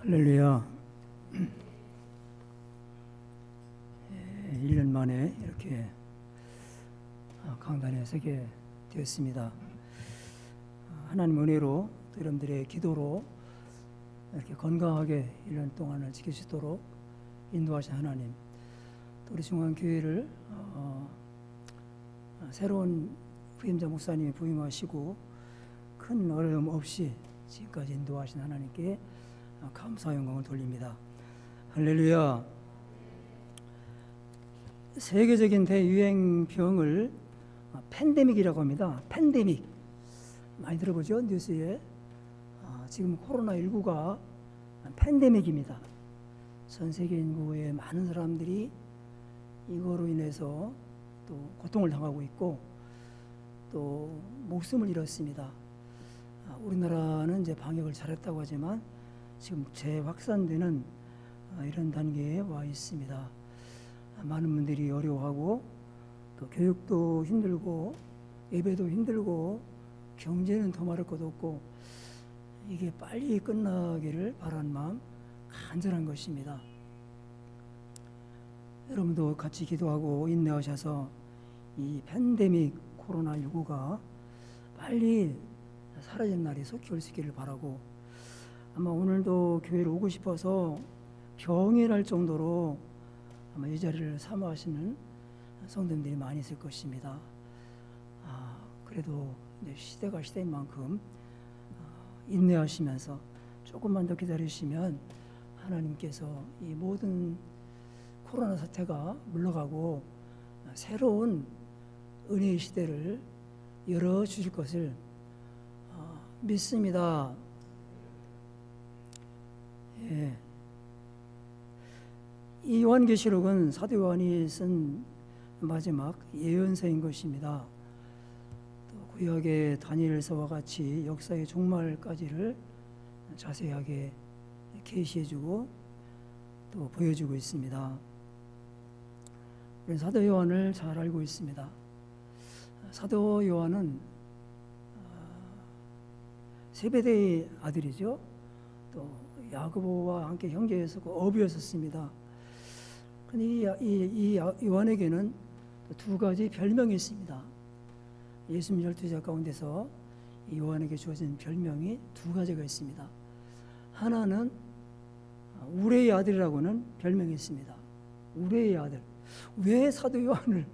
할렐루야. 1년 만에 이렇게 강단에 서게 되었습니다. 하나님 은혜로 여러분들의 기도로 이렇게 건강하게 1년 동안을 지킬 수 있도록 인도하신 하나님, 또 우리 중앙교회를 새로운 부임자 목사님이 부임하시고 큰 어려움 없이 지금까지 인도하신 하나님께 감사 영광을 돌립니다. 할렐루야. 세계적인 대유행병을 팬데믹이라고 합니다. 팬데믹 많이 들어보죠? 뉴스에. 지금 코로나19가 팬데믹입니다. 전 세계 인구의 많은 사람들이 이거로 인해서 또 고통을 당하고 있고 또 목숨을 잃었습니다. 우리나라는 이제 방역을 잘했다고 하지만 지금 재확산되는 이런 단계에 와 있습니다. 많은 분들이 어려워하고 또 교육도 힘들고 예배도 힘들고 경제는 더 말할 것도 없고 이게 빨리 끝나기를 바라는 마음 간절한 것입니다. 여러분도 같이 기도하고 인내하셔서 이 팬데믹 코로나19가 빨리 사라지는 날이 속히 올 수 있기를 바라고, 아마 오늘도 교회를 오고 싶어서 병이 정도로 아마 이 자리를 사모하시는 성도님들이 많이 있을 것입니다. 그래도 이제 시대가 시대인 만큼 인내하시면서 조금만 더 기다리시면 하나님께서 이 모든 코로나 사태가 물러가고 새로운 은혜의 시대를 열어주실 것을 믿습니다. 예. 이 요한계시록은 사도 요한이 쓴 마지막 예언서인 것입니다. 또 구약의 다니엘서와 같이 역사의 종말까지를 자세하게 계시해주고 또 보여주고 있습니다. 우리는 사도 요한을 잘 알고 있습니다. 사도 요한은 세베대의 아들이죠. 또 야고보와 함께 형제였었고 어부였었습니다. 그런데 이 요한에게는 두 가지 별명이 있습니다. 예수님 12자 가운데서 이 요한에게 주어진 별명이 두 가지가 있습니다. 하나는 우레의 아들이라고는 별명이 있습니다. 우레의 아들. 왜 사도 요한을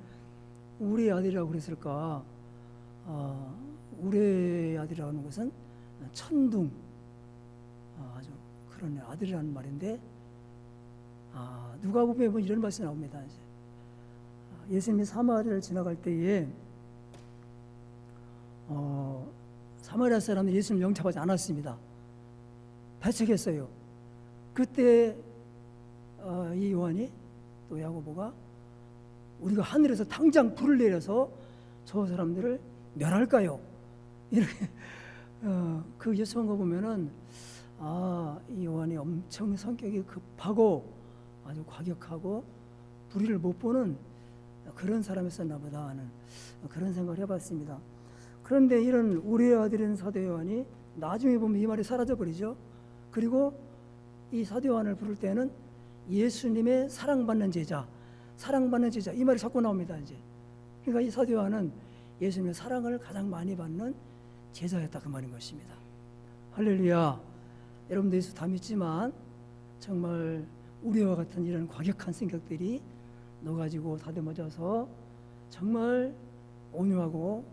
우레의 아들이라고 그랬을까? 우레의 아들이라고 하는 것은 천둥, 아주 그런 아들이라는 말인데, 누가 보면 이런 말씀이 나옵니다. 예수님이 사마리아를 지나갈 때에 사마리아 사람들이 예수님을 영접하지 않았습니다. 배척했어요. 그때 이 요한이 또 야고보가 우리가 하늘에서 당장 불을 내려서 저 사람들을 멸할까요? 이렇게 그 요청한 거 보면은 이 요한이 엄청 성격이 급하고 아주 과격하고 불의를 못 보는 그런 사람이었나 보다 하는 그런 생각을 해봤습니다. 그런데 이런 우리의 아들인 사도 요한이 나중에 보면 이 말이 사라져 버리죠. 그리고 이 사도 요한을 부를 때는 예수님의 사랑받는 제자, 사랑받는 제자 이 말이 자꾸 나옵니다. 이제 그러니까 이 사도 요한은 예수님의 사랑을 가장 많이 받는 제자였다 그 말인 것입니다. 할렐루야. 여러분도 예수 다 믿지만 정말 우리와 같은 이런 과격한 성격들이 넣어가지고 다듬어져서 정말 온유하고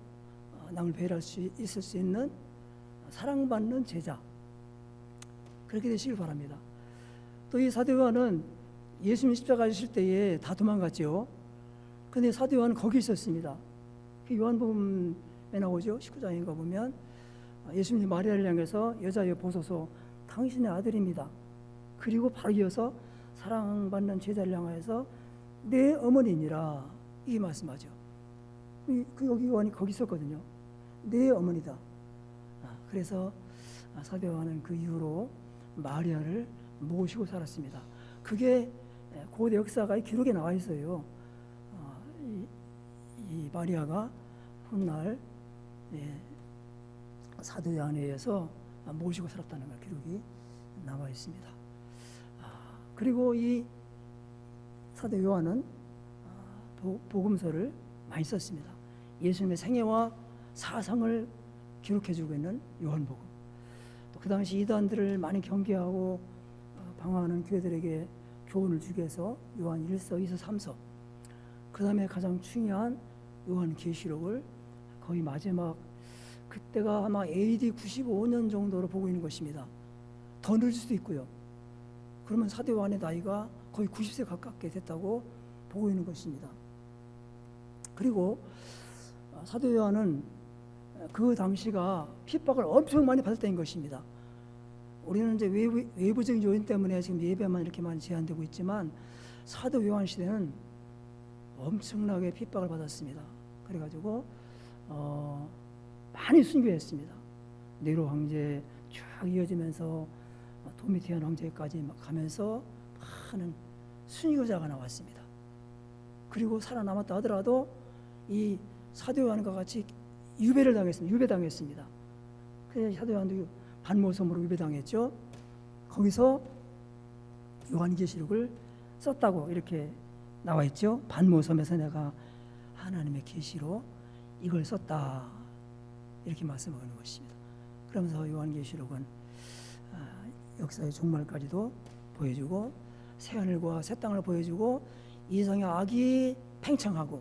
남을 배려할 수 있을 수 있는 사랑받는 제자, 그렇게 되시길 바랍니다. 또 이 사도 요한은 예수님 십자가 지실 때에 다 도망갔죠. 그런데 사도 요한은 거기 있었습니다. 그 요한복음에 나오죠. 19장인가 보면 예수님이 마리아를 향해서 여자여 보소서 당신의 아들입니다. 그리고 바로 이어서 사랑받는 제자를 향하여서 내 어머니니라 이 말씀하죠. 여기 요한이 거기 있었거든요. 내 어머니다. 그래서 사도 요한은 그 이후로 마리아를 모시고 살았습니다. 그게 고대 역사가 기록에 나와 있어요. 이 마리아가 훗날 사도 요한에 의해서 모시고 살았다는 걸 기록이 나와 있습니다. 그리고 이 사도 요한은 복음서를 많이 썼습니다. 예수님의 생애와 사상을 기록해주고 있는 요한복음. 또 그 당시 이단들을 많이 경계하고 방황하는 교회들에게 교훈을 주기 위해서 요한 1서, 2서, 3서, 그 다음에 가장 중요한 요한계시록을 거의 마지막, 그때가 아마 AD 95년 정도로 보고 있는 것입니다. 더 늦을 수도 있고요. 그러면 사도 요한의 나이가 거의 90세 가깝게 됐다고 보고 있는 것입니다. 그리고 사도 요한은 그 당시가 핍박을 엄청 많이 받았다는 것입니다. 우리는 이제 외부적인 요인 때문에 지금 예배만 이렇게 많이 제한되고 있지만 사도 요한 시대는 엄청나게 핍박을 받았습니다. 그래가지고 많이 순교했습니다. 네로 황제 쭉 이어지면서 도미티안 황제까지 가면서 많은 순교자가 나왔습니다. 그리고 살아남았다 하더라도 이 사도 요한과 같이 유배당했습니다. 그래서 사도 요한도 반모섬으로 유배당했죠. 거기서 요한계시록을 썼다고 이렇게 나와 있죠. 반모섬에서 내가 하나님의 계시로 이걸 썼다 이렇게 말씀하는 것입니다. 그러면서 요한계시록은 역사의 종말까지도 보여주고 새하늘과 새 땅을 보여주고 이성의 악이 팽창하고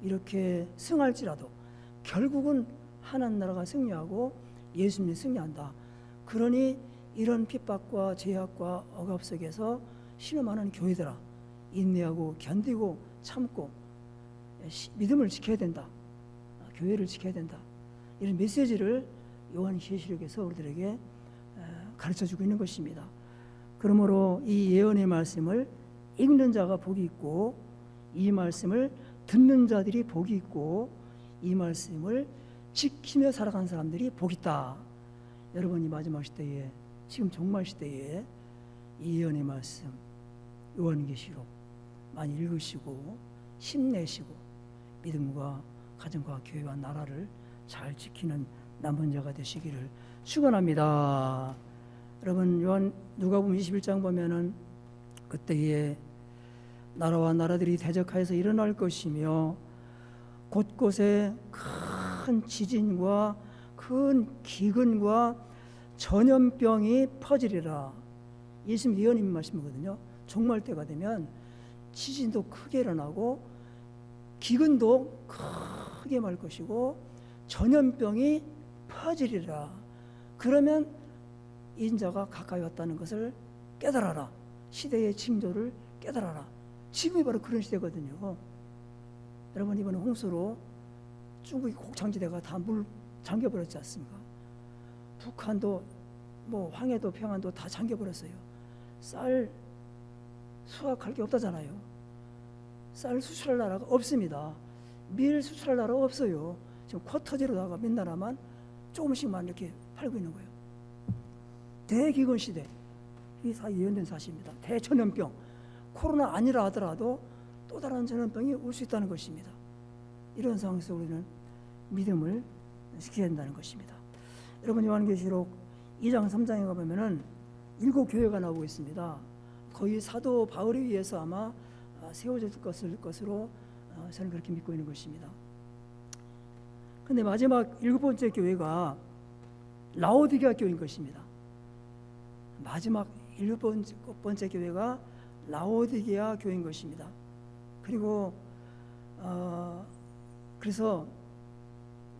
이렇게 승할지라도 결국은 하나님 나라가 승리하고 예수님이 승리한다. 그러니 이런 핍박과 제약과 억압 속에서 신음하는 교회들아, 인내하고 견디고 참고 믿음을 지켜야 된다. 교회를 지켜야 된다. 이런 메시지를 요한계시록에서 우리들에게 가르쳐주고 있는 것입니다. 그러므로 이 예언의 말씀을 읽는 자가 복이 있고 이 말씀을 듣는 자들이 복이 있고 이 말씀을 지키며 살아가는 사람들이 복이 있다. 여러분이 마지막 시대에 지금 종말 시대에 이 예언의 말씀 요한계시록 많이 읽으시고 힘내시고 믿음과 가정과 교회와 나라를 잘 지키는 남은 자가 되시기를 축원합니다. 여러분 누가복음 21장 보면은 그때에 나라와 나라들이 대적하여서 일어날 것이며 곳곳에 큰 지진과 큰 기근과 전염병이 퍼지리라. 예수님 예언님 말씀이거든요. 종말 때가 되면 지진도 크게 일어나고 기근도 크게 말 것이고 전염병이 퍼지리라. 그러면 인자가 가까이 왔다는 것을 깨달아라. 시대의 징조를 깨달아라. 지금이 바로 그런 시대거든요. 여러분 이번에 홍수로 중국이 곡창지대가 다 물 잠겨버렸지 않습니까? 북한도 뭐 황해도 평안도 다 잠겨버렸어요. 쌀 수확할 게 없다잖아요. 쌀 수출할 나라가 없습니다. 밀 수출할 나라가 없어요. 지금 쿼터제로다가 몇 나라만 조금씩만 이렇게 팔고 있는 거예요. 대기근 시대, 이게 다 예언된 사실입니다. 대전염병, 코로나 아니라 하더라도 또 다른 전염병이 올 수 있다는 것입니다. 이런 상황에서 우리는 믿음을 지켜야 된다는 것입니다. 여러분 요한계시록 2장 3장에 가보면은 7교회가 나오고 있습니다. 거의 사도 바울에 의해서 아마 세워질 것으로 저는 그렇게 믿고 있는 것입니다. 그런데 마지막 7번째 교회가 라오디게아 교회인 것입니다. 마지막 7번째 교회가 라오디게아 교회인 것입니다. 그리고 그래서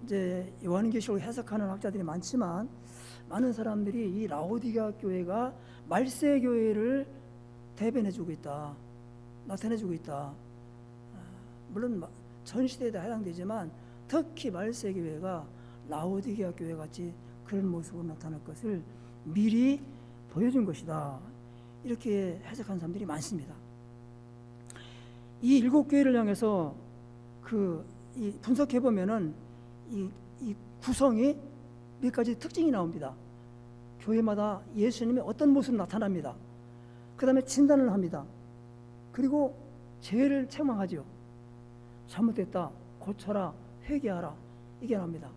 이제 요한계시록을 해석하는 학자들이 많지만 많은 사람들이 이 라오디게아 교회가 말세 교회를 대변해주고 있다, 나타내주고 있다. 물론 전 시대에 다 해당되지만 특히 말세 교회가 라오디게아 교회 같이 그런 모습으로 나타날 것을 미리 보여준 것이다. 이렇게 해석하는 사람들이 많습니다. 이 7교회를 향해서 이 분석해 보면은 이 구성이 몇 가지 특징이 나옵니다. 교회마다 예수님의 어떤 모습으로 나타납니다. 그 다음에 진단을 합니다. 그리고 죄를 책망하죠. 잘못됐다, 고쳐라, 회개하라, 이게 나옵니다.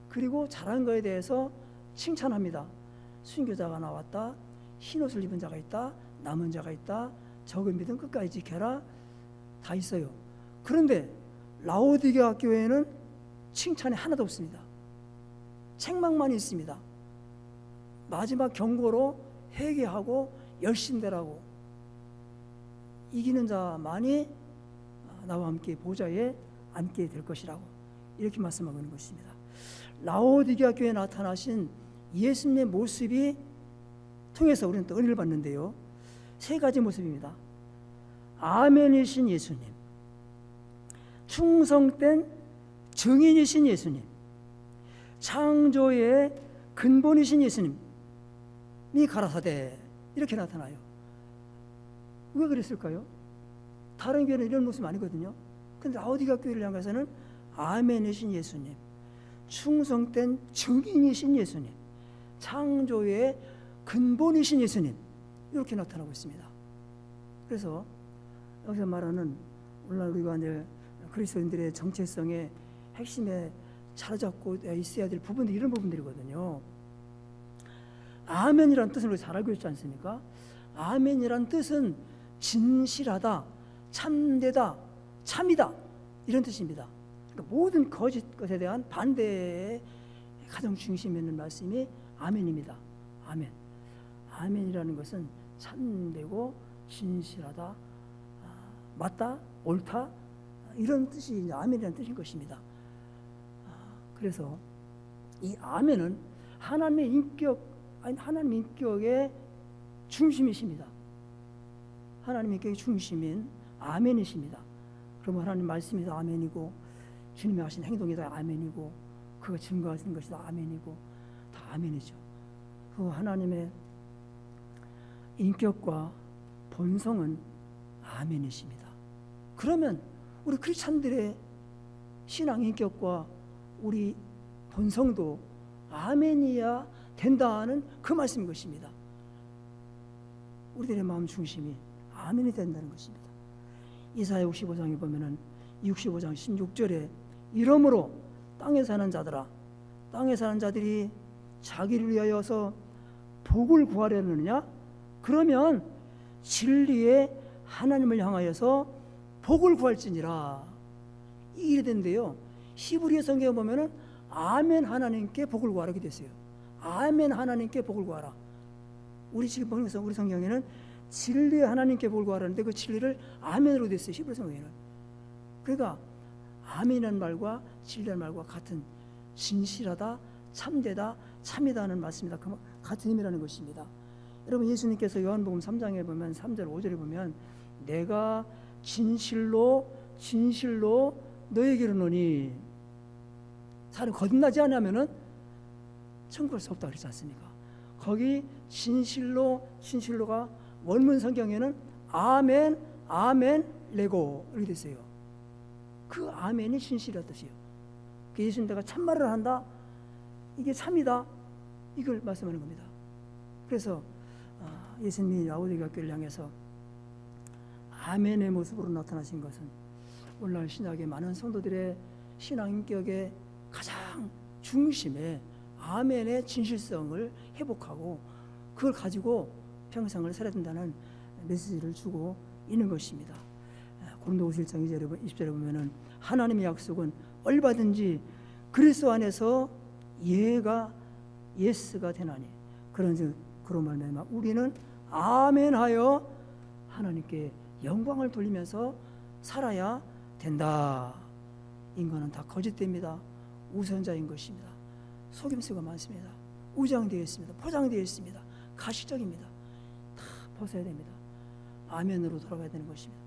그리고 잘한 거에 대해서 칭찬합니다. 순교자가 나왔다, 흰옷을 입은 자가 있다, 남은 자가 있다. 적은 믿음 끝까지 지켜라. 다 있어요. 그런데 라오디게아 교회는 칭찬이 하나도 없습니다. 책망만 있습니다. 마지막 경고로 회개하고 열심되라고, 이기는 자만이 나와 함께 보좌에 앉게 될 것이라고 이렇게 말씀하고 있는 것입니다. 라오디게아 교회에 나타나신 예수님의 모습이 통해서 우리는 또 은혜를 받는데요. 세 가지 모습입니다. 아멘이신 예수님, 충성된 증인이신 예수님, 창조의 근본이신 예수님이 가라사대, 이렇게 나타나요. 왜 그랬을까요? 다른 교회는 이런 모습이 아니거든요. 근데 라오디게아 교회를 향해서는 아멘이신 예수님, 충성된 증인이신 예수님, 창조의 근본이신 예수님, 이렇게 나타나고 있습니다. 그래서 여기서 말하는 오늘날 우리가 이제 그리스도인들의 정체성의 핵심에 자리잡고 있어야 될 부분들이 이런 부분들이거든요. 아멘이라는 뜻을 우리 잘 알고 있지 않습니까? 아멘이라는 뜻은 진실하다, 참되다, 참이다, 이런 뜻입니다. 그러니까 모든 거짓 것에 대한 반대의 가장 중심에 있는 말씀이 아멘입니다. 아멘. 아멘이라는 것은 참되고 진실하다, 맞다, 옳다, 이런 뜻이 아멘이라는 뜻인 것입니다. 그래서 이 아멘은 하나님의 인격의 중심이십니다. 하나님의 인격의 중심인 아멘이십니다. 그러면 하나님 말씀이 다 아멘이고, 주님이 하신 행동이 다 아멘이고, 그가 증거하신 것이 다 아멘이고, 다 아멘이죠. 그 하나님의 인격과 본성은 아멘이십니다. 그러면 우리 크리스찬들의 신앙 인격과 우리 본성도 아멘이야 된다는 그 말씀인 것입니다. 우리들의 마음 중심이 아멘이 된다는 것입니다. 이사야 65장에 보면은 65장 16절에 이러므로 땅에 사는 자들아, 땅에 사는 자들이 자기를 위하여서 복을 구하려느냐? 그러면 진리의 하나님을 향하여서 복을 구할지니라. 이 일이 된대요. 히브리 성경에 보면은 아멘 하나님께 복을 구하라 이렇게 됐어요. 아멘 하나님께 복을 구하라. 우리 지금 보는 우리 성경에는 진리의 하나님께 복을 구하라는데 그 진리를 아멘으로 됐어요. 히브리 성경에는. 그러니까 아멘이라는 말과 진리라는 말과 같은 진실하다, 참되다, 참이다 하는 말씀이다. 같은 의미라는 것입니다. 여러분, 예수님께서 요한복음 3장에 보면 3절 5절에 보면 내가 진실로 너에게 이르노니, 사람 거듭나지 않으면은 천국 갈 수 없다 그러지 않습니까? 거기 진실로가 원문 성경에는 아멘 레고 이렇게 됐어요. 그 아멘이 진실이라는 뜻이에요. 그 예수님 내가 참말을 한다, 이게 참이다, 이걸 말씀하는 겁니다. 그래서 예수님이 라오디게아 교회를 향해서 아멘의 모습으로 나타나신 것은 오늘날 신약의 많은 성도들의 신앙 인격의 가장 중심에 아멘의 진실성을 회복하고 그걸 가지고 평생을 살아야 된다는 메시지를 주고 있는 것입니다. 고린도후서 1장 20절에 보면은 하나님의 약속은 얼마든지 그리스도 안에서 예스가 되나니 그런즉 그로 말미암아 우리는 아멘하여 하나님께 영광을 돌리면서 살아야 된다. 인간은 다 거짓됩니다. 우선자인 것입니다. 속임수가 많습니다. 우장되어 있습니다. 포장되어 있습니다. 가시적입니다. 다 벗어야 됩니다. 아멘으로 돌아가야 되는 것입니다.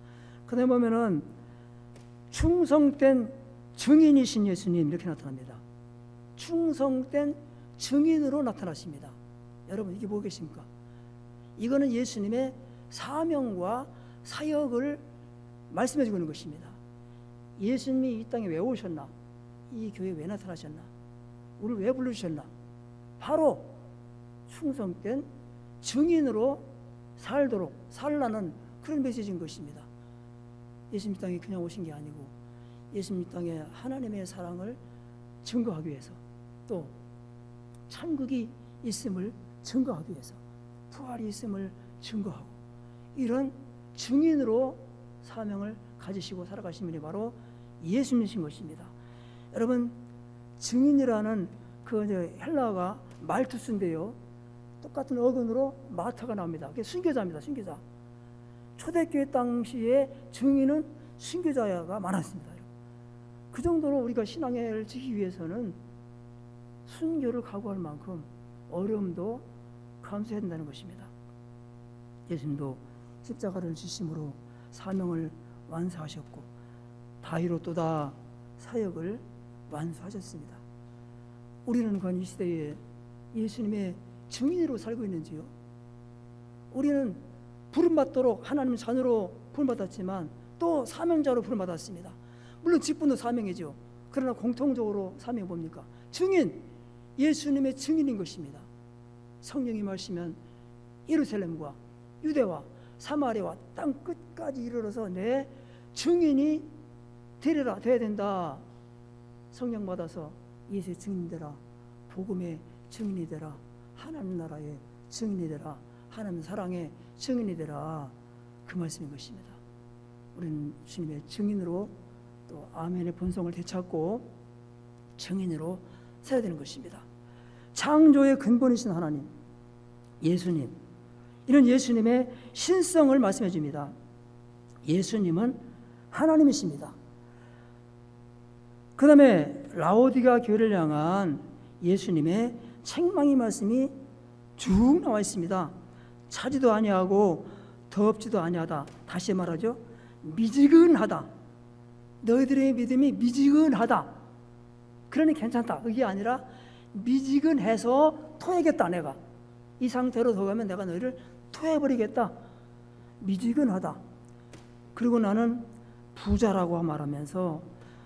그다음에 보면은 충성된 증인이신 예수님 이렇게 나타납니다. 충성된 증인으로 나타나십니다. 여러분, 이게 뭐 계십니까? 이거는 예수님의 사명과 사역을 말씀해 주고 있는 것입니다. 예수님이 이 땅에 왜 오셨나? 이 교회에 왜 나타나셨나? 우리를 왜 불러주셨나? 바로 충성된 증인으로 살라는 그런 메시지인 것입니다. 예수님 땅에 그냥 오신 게 아니고 예수님 땅에 하나님의 사랑을 증거하기 위해서, 또 천국이 있음을 증거하기 위해서, 부활이 있음을 증거하고 이런 증인으로 사명을 가지시고 살아가신 분이 바로 예수님이신 것입니다. 여러분, 증인이라는 그 헬라어가 말투스인데요, 똑같은 어근으로 마타가 나옵니다. 그게 순교자입니다. 순교자. 초대교회 당시에 증인은 순교자가 많았습니다. 그 정도로 우리가 신앙을 지키기 위해서는 순교를 각오할 만큼 어려움도 감수해야 된다는 것입니다. 예수님도 십자가를 지심으로 사명을 완수하셨고 다이로 또다 사역을 완수하셨습니다. 우리는 과연 이 시대에 예수님의 증인으로 살고 있는지요? 우리는 부름받도록 하나님 자녀로 부름받았지만 또 사명자로 부름받았습니다. 물론 직분도 사명이죠. 그러나 공통적으로 사명이 뭡니까? 증인, 예수님의 증인인 것입니다. 성령이 말씀하시면 예루살렘과 유대와 사마리아와 땅 끝까지 이르러서 내 증인이 되리라, 돼야 된다. 성령 받아서 예수의 증인이 되라, 복음의 증인이 되라, 하나님 나라의 증인이 되라, 하나님 사랑의 증인이 되라, 그 말씀인 것입니다. 우리는 주님의 증인으로 또 아멘의 본성을 되찾고 증인으로 살아야 되는 것입니다. 창조의 근본이신 하나님, 예수님, 이런 예수님의 신성을 말씀해 줍니다. 예수님은 하나님이십니다. 그 다음에 라오디가 교회를 향한 예수님의 책망의 말씀이 쭉 나와 있습니다. 차지도 아니하고 덥지도 아니하다. 다시 말하죠, 미지근하다. 너희들의 믿음이 미지근하다. 그러니 괜찮다. 그게 아니라 미지근해서 토해겠다. 내가 이 상태로 더 가면 내가 너희를 토해버리겠다. 미지근하다. 그리고 나는 부자라고 말하면서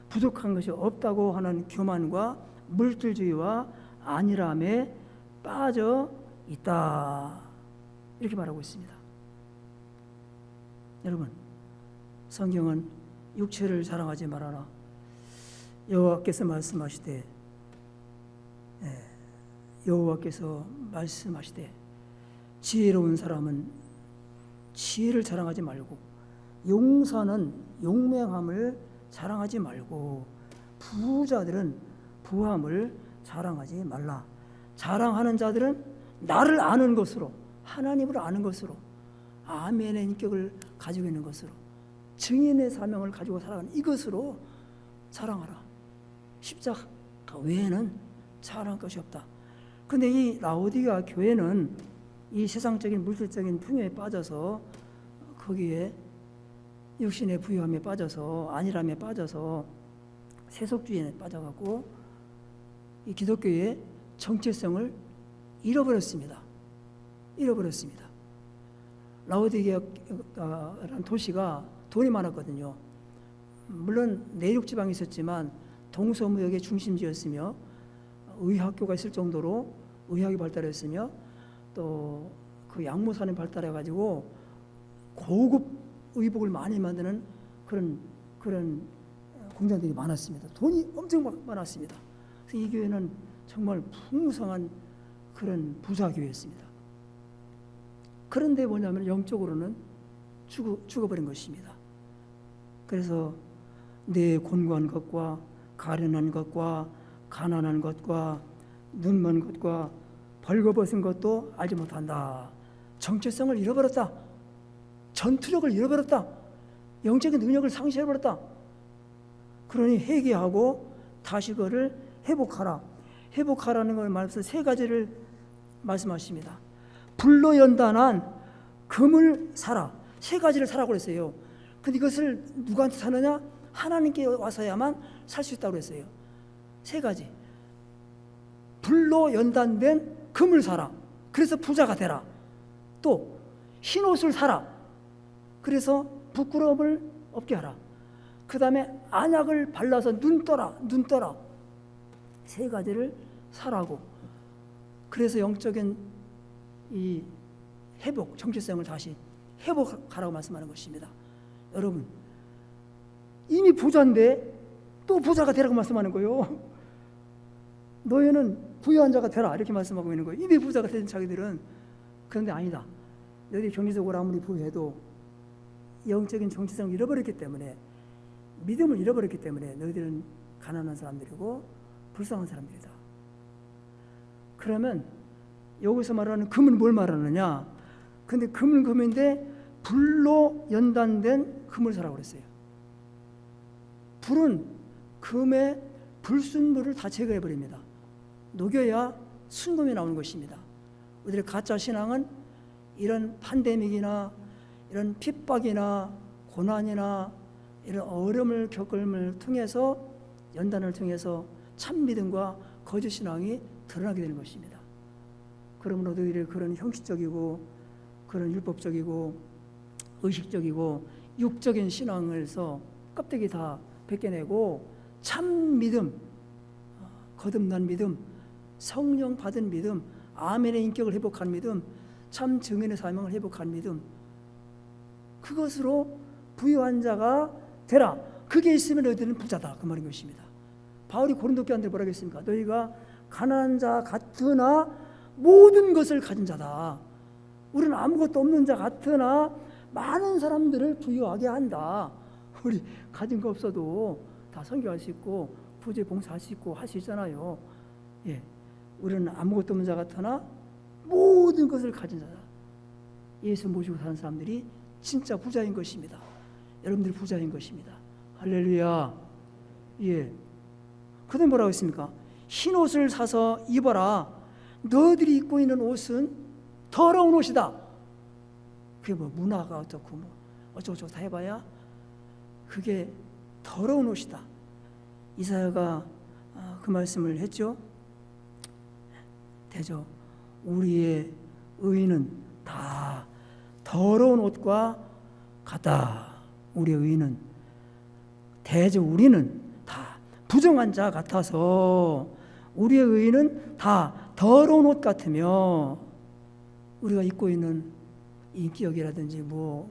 부족한 것이 없다고 하는 교만과 물질주의와 안일함에 빠져 있다. 이렇게 말하고 있습니다. 여러분, 성경은 육체를 자랑하지 말아라. 여호와께서 말씀하시되, 여호와께서 말씀하시되 지혜로운 사람은 지혜를 자랑하지 말고 용사는 용맹함을 자랑하지 말고 부자들은 부함을 자랑하지 말라. 자랑하는 자들은 나를 아는 것으로, 하나님을 아는 것으로, 아멘의 인격을 가지고 있는 것으로, 증인의 사명을 가지고 살아가는 이것으로 자랑하라. 십자가 외에는 자랑할 것이 없다. 그런데 이 라오디가 교회는 이 세상적인 물질적인 풍요에 빠져서, 거기에 육신의 부유함에 빠져서, 안일함에 빠져서, 세속주의에 빠져갖고 이 기독교의 정체성을 잃어버렸습니다. 라오디게아라는 도시가 돈이 많았거든요. 물론 내륙 지방에 있었지만 동서무역의 중심지였으며 의학교가 있을 정도로 의학이 발달했으며 또 그 양모산이 발달해가지고 고급 의복을 많이 만드는 그런 공장들이 많았습니다. 돈이 엄청 많았습니다. 그래서 이 교회는 정말 풍성한 그런 부자 교회였습니다. 그런데 뭐냐면 영적으로는 죽어버린 것입니다. 그래서 내 곤고한 것과 가련한 것과 가난한 것과 눈먼 것과 벌거벗은 것도 알지 못한다. 정체성을 잃어버렸다. 전투력을 잃어버렸다. 영적인 능력을 상실해버렸다. 그러니 회개하고 다시 그를 회복하라. 회복하라는 걸 말해서 세 가지를 말씀하십니다. 불로 연단한 금을 사라. 세 가지를 사라고 그랬어요. 근데 이것을 누구한테 사느냐? 하나님께 와서야만 살 수 있다고 그랬어요. 세 가지. 불로 연단된 금을 사라. 그래서 부자가 되라. 또 흰옷을 사라. 그래서 부끄러움을 없게 하라. 그 다음에 안약을 발라서 눈 떠라. 세 가지를 사라고. 그래서 영적인 이 회복, 정체성을 다시 회복하라고 말씀하는 것입니다. 여러분, 이미 부자인데 또 부자가 되라고 말씀하는 거예요. 너희는 부유한 자가 되라 이렇게 말씀하고 있는 거예요. 이미 부자가 된 자기들은. 그런데 아니다. 너희들이 경제적으로 아무리 부유해도 영적인 정체성을 잃어버렸기 때문에, 믿음을 잃어버렸기 때문에 너희들은 가난한 사람들이고 불쌍한 사람들이다. 그러면 여기서 말하는 금은 뭘 말하느냐? 근데 금은 금인데 불로 연단된 금을사라고 그랬어요. 불은 금의 불순물을 다 제거해버립니다. 녹여야 순금이 나오는 것입니다. 우리들의 가짜 신앙은 이런 팬데믹이나 이런 핍박이나 고난이나 이런 어려움을 겪음을 통해서, 연단을 통해서 참 믿음과 거짓 신앙이 드러나게 되는 것입니다. 그러므로 너희들의 그런 형식적이고 그런 율법적이고 의식적이고 육적인 신앙에서 껍데기 다 벗겨내고 참 믿음, 거듭난 믿음, 성령 받은 믿음, 아멘의 인격을 회복한 믿음, 참 증인의 사명을 회복한 믿음, 그것으로 부유한 자가 되라. 그게 있으면 너희들은 부자다, 그 말인 것입니다. 바울이 고린도 교인들 뭐라고 했습니까? 너희가 가난한 자 같으나 모든 것을 가진 자다. 우리는 아무것도 없는 자 같으나 많은 사람들을 부유하게 한다. 우리 가진 거 없어도 다 선교할 수 있고 부재 봉사할 수 있고 할 수 있잖아요. 예, 우리는 아무것도 없는 자 같으나 모든 것을 가진 자다. 예수 모시고 사는 사람들이 진짜 부자인 것입니다. 여러분들이 부자인 것입니다. 할렐루야. 예. 그다음에 뭐라고 했습니까? 흰 옷을 사서 입어라. 너희들이 입고 있는 옷은 더러운 옷이다. 그게 뭐 문화가 어떻고 뭐 어쩌고저쩌고 다 해봐야 그게 더러운 옷이다. 이사야가 그 말씀을 했죠. 대저 우리의 의는 다 더러운 옷과 같다. 우리의 의는 대저 우리는 다 부정한 자 같아서 우리의 의는 다 더러운 옷 같으며, 우리가 입고 있는 인격이라든지 뭐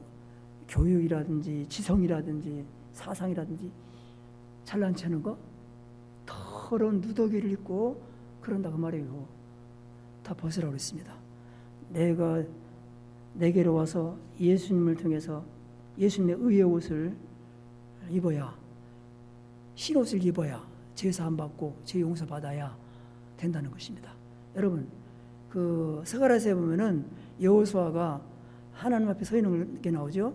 교육이라든지 지성이라든지 사상이라든지 잘난 체하는 거 더러운 누더기를 입고 그런다고 말해요. 다 벗으라고 그랬습니다. 내가 내게로 와서 예수님을 통해서 예수님의 의의 옷을 입어야, 흰 옷을 입어야 제사함 받고 죄 용서 받아야 된다는 것입니다. 여러분, 그 스가랴서에 보면은 여호수아가 하나님 앞에 서 있는 게 나오죠.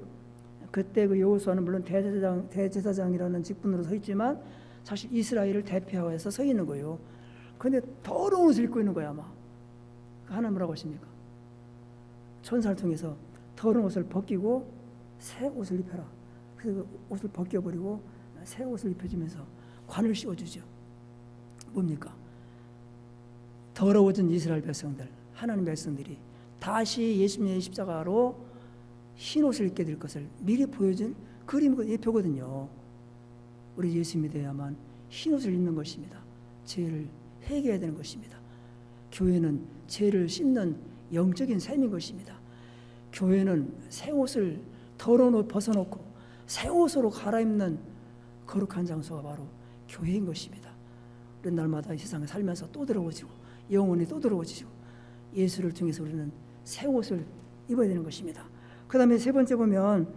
그때 그 여호수아는 물론 대제사장이라는 직분으로 서 있지만 사실 이스라엘을 대표해서 서 있는 거예요. 그런데 더러운 옷을 입고 있는 거야. 아마 하나님 뭐라고 하십니까? 천사를 통해서 더러운 옷을 벗기고 새 옷을 입혀라. 그래서 그 옷을 벗겨버리고 새 옷을 입혀주면서 관을 씌워주죠. 뭡니까? 더러워진 이스라엘 백성들, 하나님 백성들이 다시 예수님의 십자가로 흰 옷을 입게 될 것을 미리 보여준 그림 예표거든요. 우리 예수 믿어야만 흰 옷을 입는 것입니다. 죄를 회개해야 되는 것입니다. 교회는 죄를 씻는 영적인 셈인 것입니다. 교회는 새 옷을 더러운 옷 벗어놓고 새 옷으로 갈아입는 거룩한 장소가 바로 교회인 것입니다. 우리는 날마다 이 세상에 살면서 또 더러워지고 영혼이 또 더러워지고 예수를 통해서 우리는 새 옷을 입어야 되는 것입니다. 그 다음에 세 번째 보면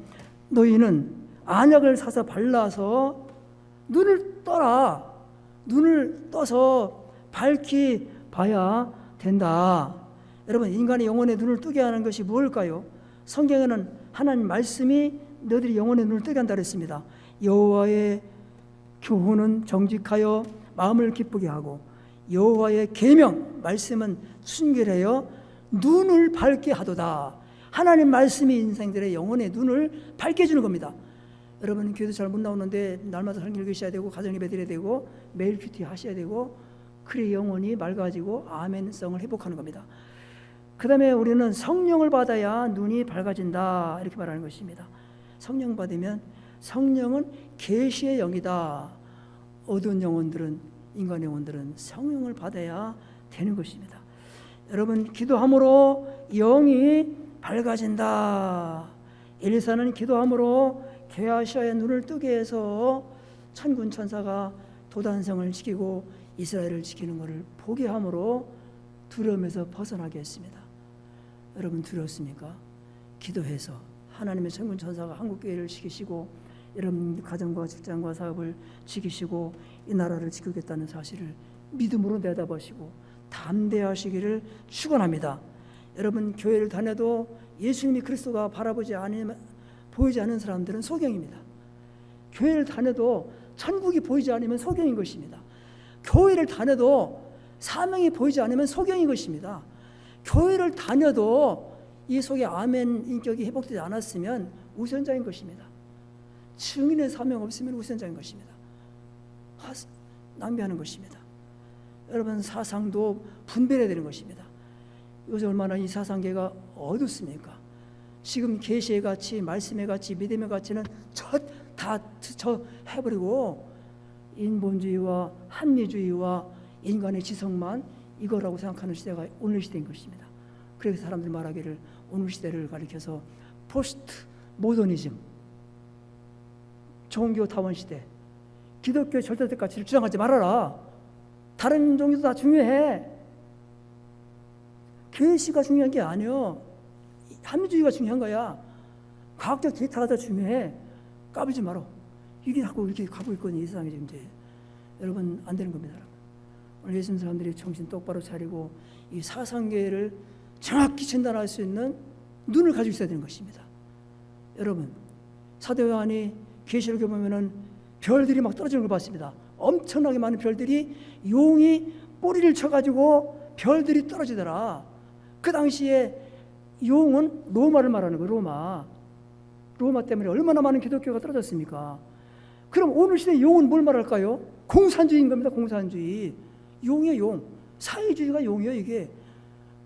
너희는 안약을 사서 발라서 눈을 떠라. 눈을 떠서 밝히 봐야 된다. 여러분, 인간의 영혼의 눈을 뜨게 하는 것이 무엇일까요? 성경에는 하나님 말씀이 너희들이 영혼의 눈을 뜨게 한다 그랬습니다. 여호와의 교훈은 정직하여 마음을 기쁘게 하고 여호와의 계명 말씀은 순결하여 눈을 밝게 하도다. 하나님 말씀이 인생들의 영혼의 눈을 밝게 해주는 겁니다. 여러분, 교회도 잘 못 나오는데 날마다 성경 읽으셔야 되고 가정 예배 드려야 되고 매일 큐티 하셔야 되고, 그래 영혼이 맑아지고 아멘성을 회복하는 겁니다. 그 다음에 우리는 성령을 받아야 눈이 밝아진다, 이렇게 말하는 것입니다. 성령 받으면, 성령은 계시의 영이다. 어두운 영혼들은, 인간의 영혼들은 성령을 받아야 되는 것입니다. 여러분, 기도함으로 영이 밝아진다. 엘리사는 기도함으로 게하시아의 눈을 뜨게 해서 천군 천사가 도단성을 지키고 이스라엘을 지키는 것을 보게 함으로 두려움에서 벗어나게 했습니다. 여러분, 두렵습니까? 기도해서 하나님의 천군 천사가 한국교회를 지키시고 여러분 가정과 직장과 사업을 지키시고 이 나라를 지키겠다는 사실을 믿음으로 내다보시고 담대하시기를 축원합니다. 여러분 교회를 다녀도 예수님이 그리스도가 보이지 않는 사람들은 소경입니다. 교회를 다녀도 천국이 보이지 않으면 소경인 것입니다. 교회를 다녀도 사명이 보이지 않으면 소경인 것입니다. 교회를 다녀도 이 속에 아멘 인격이 회복되지 않았으면 우선자인 것입니다. 증인의 사명 없으면 우선자인 것입니다. 낭비하는 것입니다. 여러분 사상도 분별해야 되는 것입니다. 요즘 얼마나 이 사상계가 어둡습니까? 지금 계시의 가치, 말씀의 가치, 믿음의 가치는 다 해버리고 인본주의와 합리주의와 인간의 지성만 이거라고 생각하는 시대가 오늘 시대인 것입니다. 그래서 사람들이 말하기를 오늘 시대를 가리켜서 포스트 모더니즘, 종교 타원 시대, 기독교의 절대적 가치를 주장하지 말아라. 다른 종교도 다 중요해. 계시가 중요한 게 아니요. 합리주의가 중요한 거야. 과학적 데이터가 더 중요해. 까불지 마라. 이게 자꾸 이렇게 가고 있거든요. 이 세상에 지금 이제. 여러분 안 되는 겁니다. 여러분. 오늘 예수 사람들이 정신 똑바로 차리고 이 사상계를 정확히 진단할 수 있는 눈을 가지고 있어야 되는 것입니다. 여러분 사도 요한이 계시록에 보면은 별들이 막 떨어지는 걸 봤습니다. 엄청나게 많은 별들이 용이 꼬리를 쳐가지고 별들이 떨어지더라. 그 당시에 용은 로마를 말하는 거예요. 로마 때문에 얼마나 많은 기독교가 떨어졌습니까? 그럼 오늘 시대 용은 뭘 말할까요? 공산주의인 겁니다. 공산주의. 용이에요. 용. 사회주의가 용이에요. 이게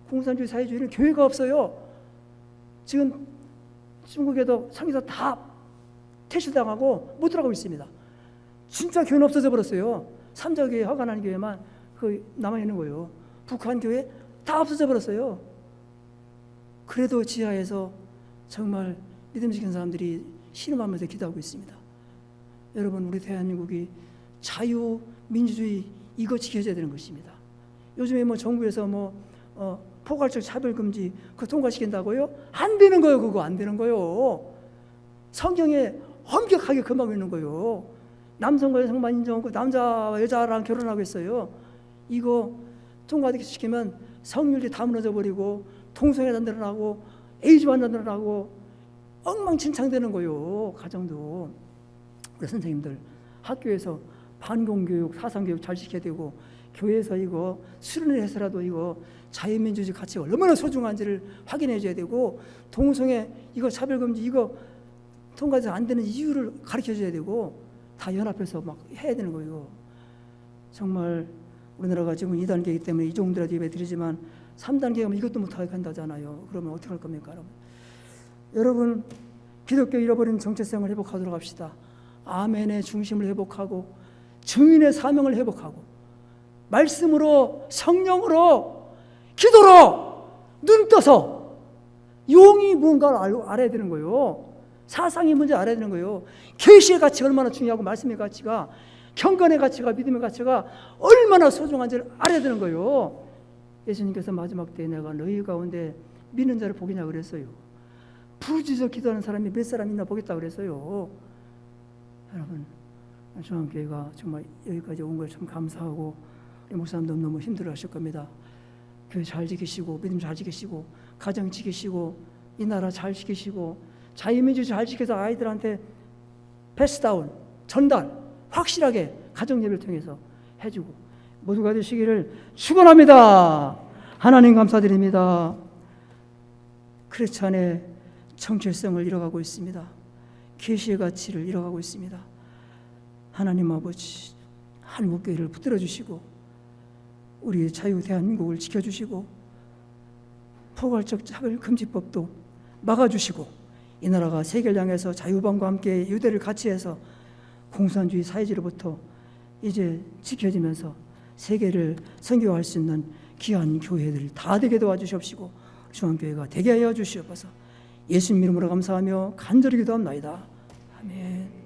공산주의 사회주의는 교회가 없어요. 지금 중국에도 상에서 다 퇴실당하고 못 들어가고 있습니다. 진짜 교회는 없어져 버렸어요. 삼자교회, 허가난 교회만 남아있는 거예요. 북한 교회 다 없어져 버렸어요. 그래도 지하에서 정말 믿음 지키는 사람들이 신음하면서 기도하고 있습니다. 여러분 우리 대한민국이 자유, 민주주의 이거 지켜져야 되는 것입니다. 요즘에 정부에서 포괄적 차별금지 그거 통과시킨다고요? 안 되는 거예요. 그거 안 되는 거예요. 성경에 엄격하게 금하고 있는 거예요. 남성과 여성만 인정하고 남자와 여자랑 결혼하고 있어요. 이거 통과시키면 성률이 다 무너져 버리고 동성애자 늘어나고 에이즈만 늘어나고 엉망진창되는 거예요. 가정도. 우리 선생님들 학교에서 반공교육, 사상교육 잘 시켜야 되고 교회에서 이거 수련을 해서라도 이거 자유민주주의 가치가 얼마나 소중한지를 확인해 줘야 되고 동성애 이거 차별금지 이거 통과해서 안 되는 이유를 가르쳐 줘야 되고 다 연합해서 막 해야 되는 거예요. 정말 우리나라가 지금 2단계이기 때문에 이 정도라도 예배 드리지만 3단계 가면 이것도 못하게 한다잖아요. 그러면 어떻게 할 겁니까? 여러분 기독교 잃어버린 정체성을 회복하도록 합시다. 아멘의 중심을 회복하고 증인의 사명을 회복하고 말씀으로 성령으로 기도로 눈 떠서 용이 뭔가를 알아야 되는 거예요. 사상이 뭔지 알아야 되는 거예요. 계시의 가치가 얼마나 중요하고 말씀의 가치가 경건의 가치가 믿음의 가치가 얼마나 소중한지를 알아야 되는 거예요. 예수님께서 마지막 때에 내가 너희 가운데 믿는 자를 보겠냐 그랬어요. 부지적 기도하는 사람이 몇 사람 있나 보겠다 그랬어요. 여러분 중앙교회가 정말 여기까지 온 걸 참 감사하고 우리 목사님도 너무 힘들어하실 겁니다. 교회 잘 지키시고 믿음 잘 지키시고 가정 지키시고 이 나라 잘 지키시고 자유민주주의 잘 지켜서 아이들한테 패스다운 전달 확실하게 가정 예배를 통해서 해주고 모두가 되시기를 축원합니다. 하나님 감사드립니다. 크리스찬의 정체성을 잃어가고 있습니다. 계시의 가치를 잃어가고 있습니다. 하나님 아버지 한국교회를 붙들어 주시고 우리의 자유 대한민국을 지켜주시고 포괄적 차별금지법도 막아주시고 이 나라가 세계를 향해서 자유방과 함께 유대를 같이 해서 공산주의 사회주의로부터 이제 지켜지면서 세계를 선교할 수 있는 귀한 교회들 다 되게 도와주시옵시고 중앙교회가 되게 하여 주시옵소서. 예수님 이름으로 감사하며 간절히 기도합나이다. 아멘.